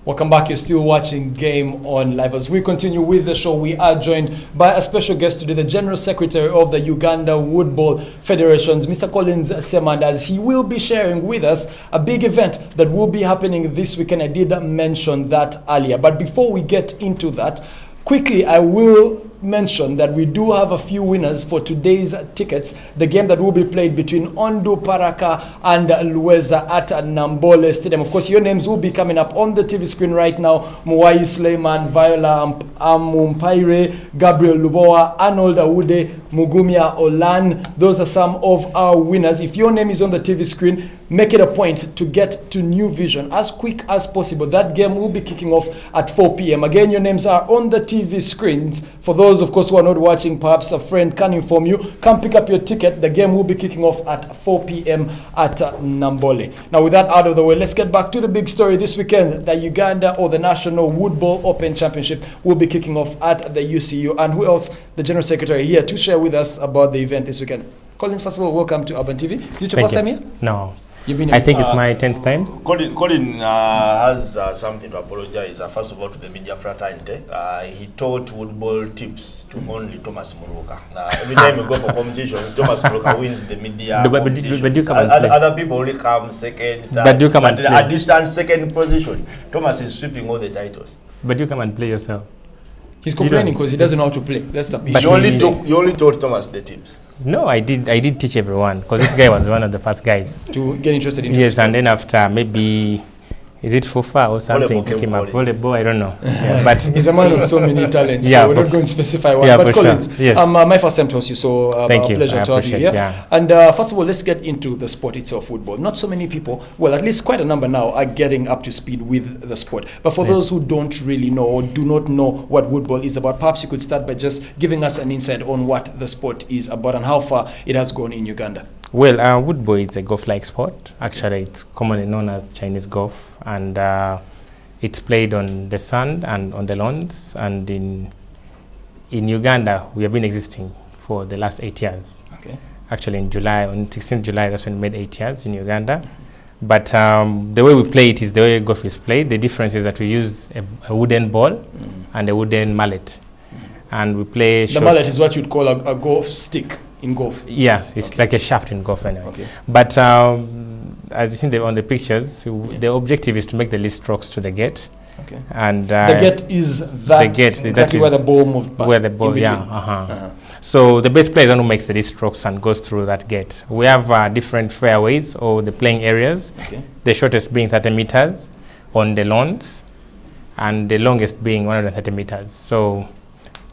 Welcome back. You're still watching Game On Live. As we continue with the show, we are joined by a special guest today, the General Secretary of the Uganda Woodball Federations, Mr. Collins Ssemanda, as he will be sharing with us a big event that will be happening this weekend. I did mention that earlier. But before we get into that, quickly, I will mention that we do have a few winners for today's tickets. The game that will be played between Ondo Paraka and Luweza at Nambole Stadium. Of course, your names will be coming up on the TV screen right now. Muwai Suleiman, Viola Amumpaire, Gabriel Luboa, Arnold Awude, Mugumia Olan. Those are some of our winners. If your name is on the TV screen, make it a point to get to New Vision as quick as possible. That game will be kicking off at 4 p.m. Again, your names are on the TV screens. For those, of course, who are not watching, perhaps a friend can inform you. Come pick up your ticket. The game will be kicking off at 4 p.m. at Nambole. Now, with that out of the way, let's get back to the big story this weekend. The Uganda or the National Woodball Open Championship will be kicking off at the UCU. And who else? The General Secretary here to share with us about the event this weekend. Collins, first of all, welcome to Urban TV. Is it your first time here? No. I think it's my 10th time. Colin has something to apologize. First of all, to the media fraternity. He taught Woodball tips to only Thomas Muruka. Every time we go for competitions, Thomas Muruka wins the media competitions. But you come and play. Other people only come second, third, but you come and play. At distant second position. Thomas is sweeping all the titles. But you come and play yourself. He's complaining because he doesn't know how to play. That's the but you only taught Thomas the tips. No, I did teach everyone because this guy was one of the first guys to get interested in. Yes, and then after maybe, is it FUFA or something? He came up volleyball. I don't know. Yeah, but he's a man of so many talents. Yeah, so we're not going to specify one. Yeah, but Collins, sure. Yes. My first time to host you, so thank you. Pleasure to have you here. Yeah. And first of all, let's get into the sport itself, football. Not so many people, well, at least quite a number now, are getting up to speed with the sport. But for those who don't really know or do not know what Woodball is about, perhaps you could start by just giving us an insight on what the sport is about and how far it has gone in Uganda. Well, Woodball is a golf-like sport. Actually, it's commonly known as Chinese golf, and it's played on the sand and on the lawns. And in Uganda, we have been existing for the last 8 years. Okay. Actually, on 16th July, that's when we made 8 years in Uganda. But the way we play it is the way golf is played. The difference is that we use a wooden ball and a wooden mallet, and we play. The mallet is what you'd call a golf stick. In golf? Yeah, it's like a shaft in golf anyway. Okay. But as you see on the pictures, the objective is to make the least strokes to the gate. Okay. And the gate is that the gate, exactly where the ball moved past. Where the ball, yeah. So the best player is the one who makes the least strokes and goes through that gate. We have different fairways or the playing areas. Okay. The shortest being 30 meters on the lawns, and the longest being 130 meters. So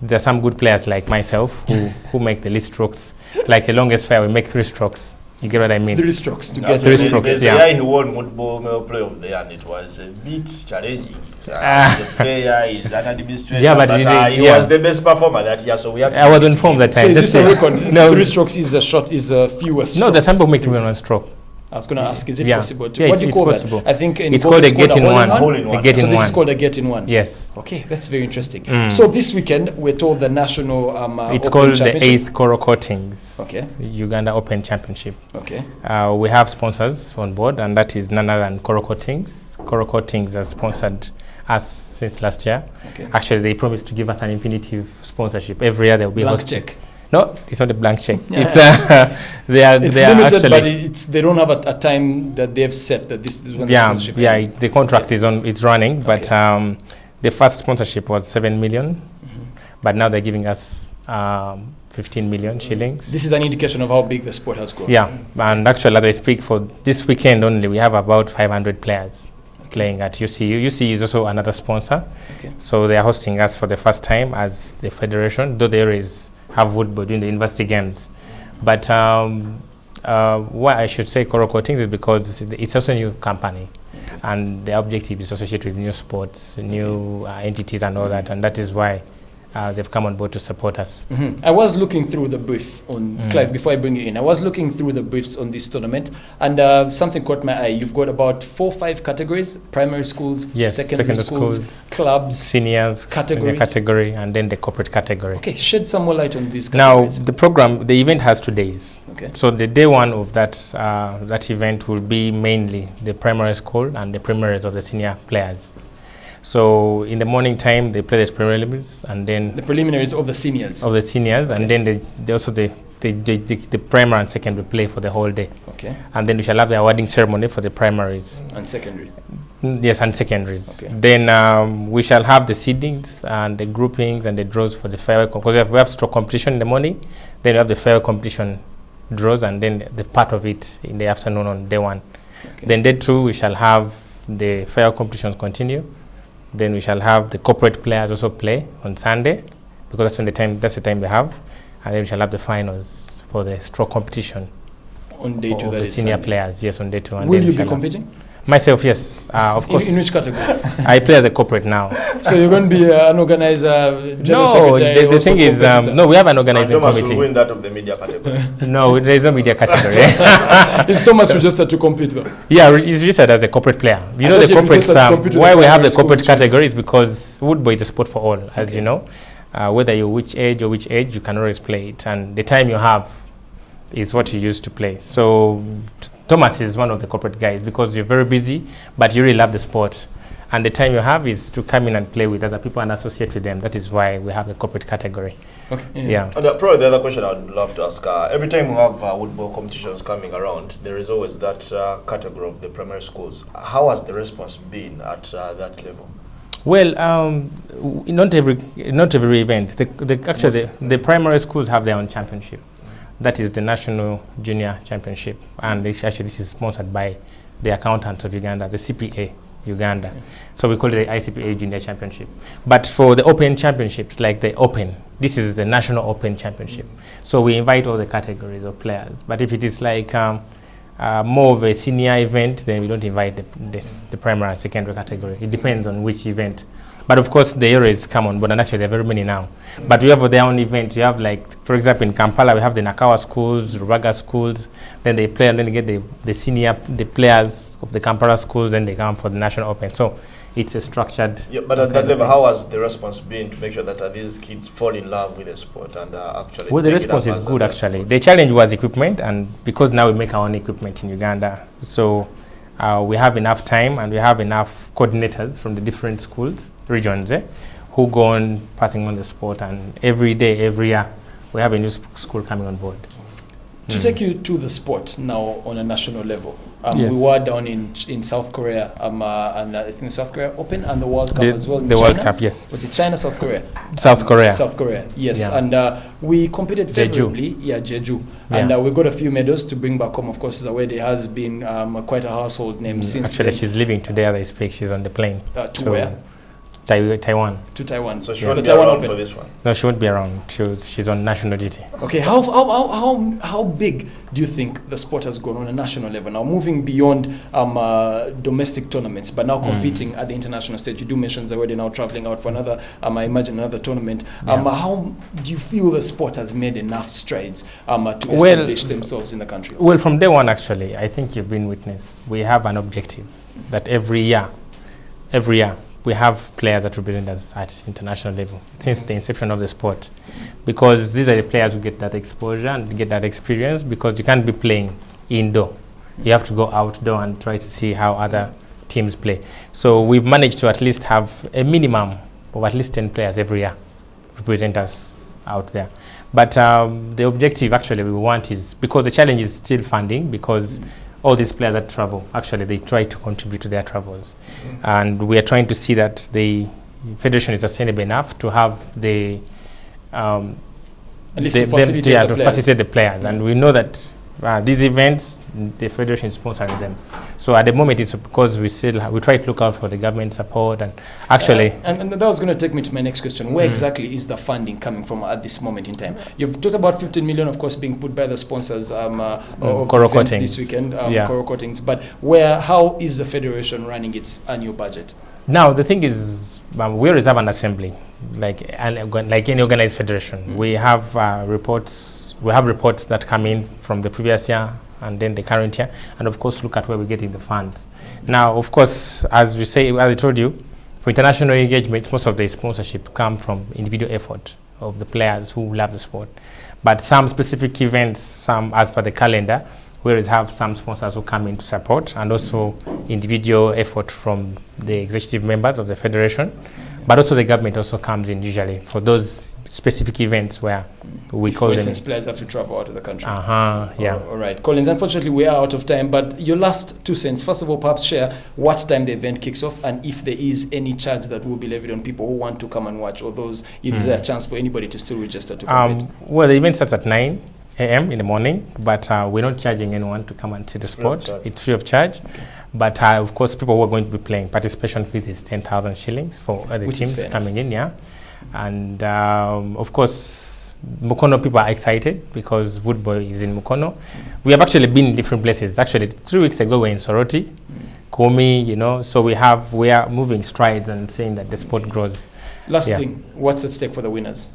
there are some good players like myself who make the least strokes. Like the longest fairway, make 3 strokes. You get what I mean? 3 strokes to get 3 strokes. The guy who won Woodball Male Player of the Year, and it was a bit challenging. The player is an administrator, yeah, but he was the best performer that year, so we have to. I was informed that time. So is this a record? No, 3 strokes is a fewest. No, there's some people making 1 stroke. I was going to ask, is it possible? Yeah, what do you call possible. that? I think it's called a get-in-one. So this is called a get-in-one. Yes. Okay, that's very interesting. So this weekend, we're told the national it's called the 8th Coral Coatings Uganda Open Championship. Okay. We have sponsors on board, and that is none other than Coral Coatings. Coral Coatings has sponsored us since last year. Okay. Actually, they promised to give us an infinitive sponsorship. Every year they'll be hosting. Check. No, it's not a blank check. Yeah. It's limited, but they don't have a time that they've set that this is when the sponsorship ends. The contract is on. It's running, but the first sponsorship was 7 million, but now they're giving us 15 million shillings. This is an indication of how big the sport has grown. Yeah, and actually, as I speak, for this weekend only, we have about 500 players playing at UCU. UCU is also another sponsor, so they are hosting us for the first time as the federation, though there is have Woodball during the university games. But why I should say Coral Coatings is because it's also a new company, and the objective is associated with new sports, new entities and all that, and that is why they've come on board to support us. I was looking through the brief on Clive before I bring you in. I was looking through the briefs on this tournament, and something caught my eye. You've got about 4 or 5 categories: primary schools, secondary schools, clubs, seniors, categories. Category, and then the corporate category. Okay, shed some more light on these categories. Now, the event has 2 days. Okay. So the day 1 of that event will be mainly the primary school and the primaries of the senior players. So in the morning time, they play the preliminaries, and then the preliminaries of the seniors. And then they also the primary and secondary play for the whole day. Okay. And then we shall have the awarding ceremony for the primaries. And secondary. Yes, and secondaries. Okay. Then we shall have the seedings and the groupings and the draws for the fairway, because we have stroke competition in the morning, then we have the fairway competition draws, and then the part of it in the afternoon on day 1. Okay. Then day 2 we shall have the fairway competitions continue. Then we shall have the corporate players also play on Sunday, because that's the time they have, and then we shall have the finals for the stroke competition on day 2. Of the senior players, yes, on day 2. And will you be competing? Myself, yes, of course. In which category? I play as a corporate now. So you're going to be an organizer, general secretary? No, the thing is, no, we have an organizing committee. Thomas will win that of the media category. No, there is no media category. Is Thomas registered to compete though? Yeah, he's registered as a corporate player. You know, the corporate, why we have the corporate category is because Woodball is a sport for all, as you know. Whether you're which age, you can always play it. And the time you have is what you use to play. So Thomas is one of the corporate guys, because you're very busy, but you really love the sport. And the time you have is to come in and play with other people and associate with them. That is why we have the corporate category. Okay. Yeah. And probably the other question I'd love to ask, every time we have Woodball competitions coming around, there is always that category of the primary schools. How has the response been at that level? Well, not every event. Actually, the primary schools have their own championship. That is the National Junior Championship, and this is sponsored by the accountants of Uganda, the CPA Uganda. So we call it the ICPA Junior Championship. But for the Open Championships, like the Open, this is the National Open Championship. So we invite all the categories of players. But if it is like more of a senior event, then we don't invite the primary and secondary category. It depends on which event. But of course, the areas come on board, and actually there are very many now. But we have their own event. You have, like, for example, in Kampala, we have the Nakawa schools, Rubaga schools. Then they play, and then they get the players of the Kampala schools, then they come for the National Open. So it's a structured. Yeah, but at that level, how has the response been to make sure that these kids fall in love with the sport and actually? Well, the response is good, actually. The challenge was equipment, and because now we make our own equipment in Uganda, so we have enough time and we have enough coordinators from the different schools, regions, who go on passing on the sport, and every day, every year, we have a new school coming on board. To take you to the sport now on a national level, yes. We were down in South Korea, and I think South Korea Open and the World Cup as well. The World Cup, yes. Was it China, South Korea? South Korea. South Korea, yes. Yeah. And we competed favorably. Jeju. Yeah, Jeju. Yeah. And we got a few medals to bring back home. Of course, Zawedi has been quite a household name since Actually, then. She's leaving today as I speak. She's on the plane. To where? Taiwan. To Taiwan. So she won't be around for this one? No, she won't be around. She's on national duty. Okay, how big do you think the sport has grown on a national level? Now, moving beyond domestic tournaments, but now competing at the international stage. You do mention Zawedi now traveling out for another, I imagine, another tournament. How do you feel the sport has made enough strides to establish themselves in the country? Well, from day one, actually, I think you've been witness. We have an objective that every year, we have players that represent us at international level since the inception of the sport, because these are the players who get that exposure and get that experience, because you can't be playing indoor. You have to go outdoor and try to see how other teams play. So we've managed to at least have a minimum of at least 10 players every year represent us out there. But the objective actually we want is, because the challenge is still funding, because all these players that travel, actually, they try to contribute to their travels. And we are trying to see that the federation is sustainable enough to have to facilitate the players. And we know that these events, the federation is sponsoring them. So at the moment, it's because we try to look out for the government support, and actually. And that was going to take me to my next question. Where exactly is the funding coming from at this moment in time? You've talked about 15 million, of course, being put by the sponsors of this weekend, Koro Coatings. But how is the federation running its annual budget? Now, the thing is, we always have an assembly, like any organized federation. We have reports. We have reports that come in from the previous year and then the current year, and of course look at where we're getting the funds. Now, of course, as I told you, for international engagements, most of the sponsorship come from individual effort of the players who love the sport. But some specific events, some as per the calendar, where we have some sponsors who come in to support, and also individual effort from the executive members of the federation. But also the government also comes in usually for those specific events where we call them. For instance, players have to travel out of the country. Yeah. All right. Collins, unfortunately, we are out of time, but your last 2 cents. First of all, perhaps share what time the event kicks off and if there is any charge that will be levied on people who want to come and watch, or those, if there's a chance for anybody to still register to compete. Well, the event starts at 9 a.m. in the morning, but we're not charging anyone to come and see the sport. It's free of charge. Okay. But of course, people who are going to be playing, participation fees is 10,000 shillings for the teams coming in, And of course, Mukono people are excited because Woodball is in Mukono. We have actually been in different places. Actually, 3 weeks ago, we were in Soroti, Komi, so we are moving strides and saying that the sport grows. Last thing, what's at stake for the winners?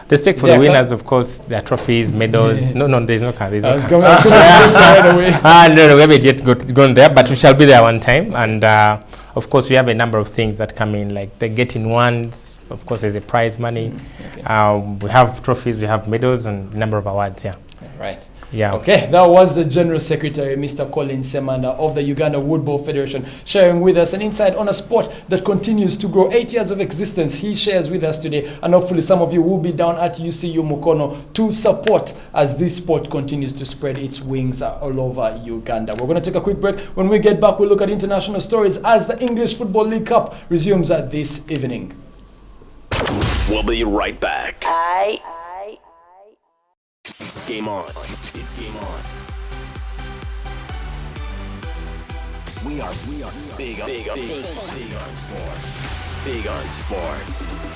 The stake for the winners, of course, their trophies, medals. No, there's no car. I was going to just right away. No, we haven't yet gone there, but we shall be there one time. And of course, we have a number of things that come in, like the getting ones. Of course, there's a prize money. We have trophies, we have medals, and a number of awards. Right. Yeah. Okay, that was the General Secretary, Mr. Ssemanda of the Uganda Woodball Federation, sharing with us an insight on a sport that continues to grow. 8 years of existence he shares with us today, and hopefully some of you will be down at UCU Mukono to support as this sport continues to spread its wings all over Uganda. We're going to take a quick break. When we get back, we'll look at international stories as the English Football League Cup resumes this evening. We'll be right back. Game on. It's game on. We are big on sports. Big on sports.